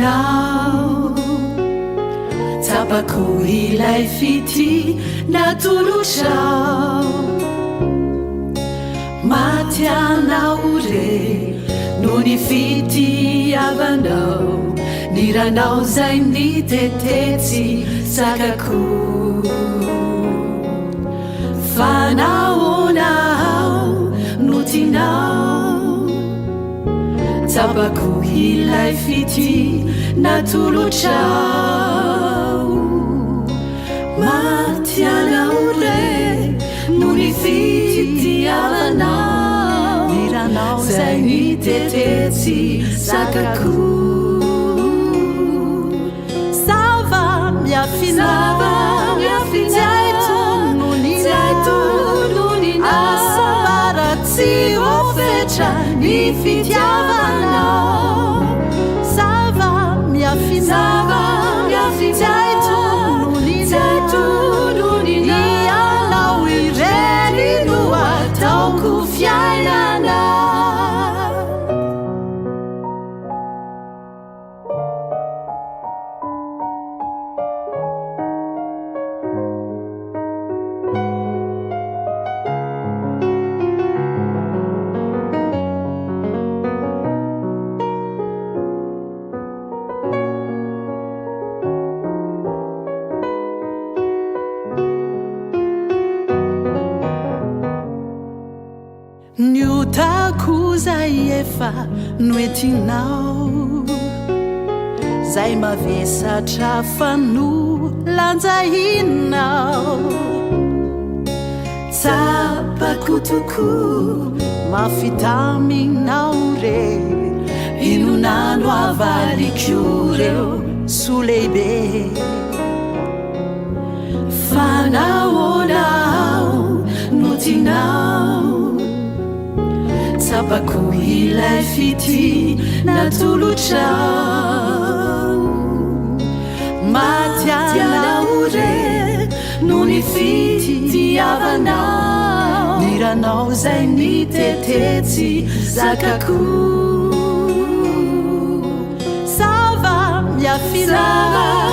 fitinao tapako ilay fity natolotrao matianao re no ny fitiavanao ny ranao zay ny tetetsy sakako fanaonao no tinao tapako ilay fity natolotrao matianao re no ny fitiavanao ny ranao zay ny tetetsy sakako sava miafinao asabaratsy ofetra ny fitiavanao sava miafinao zaitony ianao ireny no ataoko fiainana niotako zay efa noetinao zay mavesatra fano lanjahinao tsapako toko mafitaminao re inonano avaliko reo soleibe fanaonao no tinao tapako ilay fity natolotrao matianao re no ny fitiavanao ny ranao zay ny tetetsy sakako sava miafinao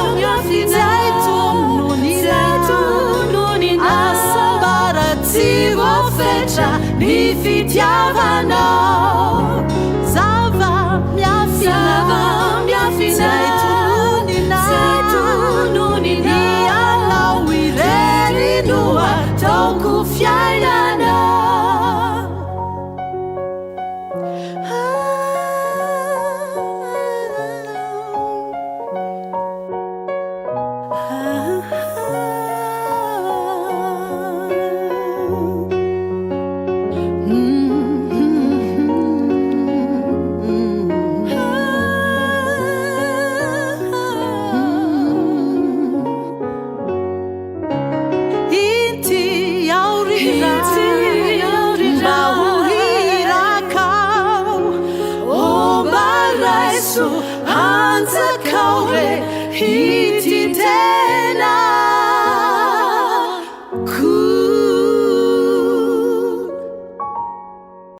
zaitony asabaratsy ofetra ny fitiavanao sava miafinao zaitony ianao ireny no ataoko fiainana hanzakao re hiti tena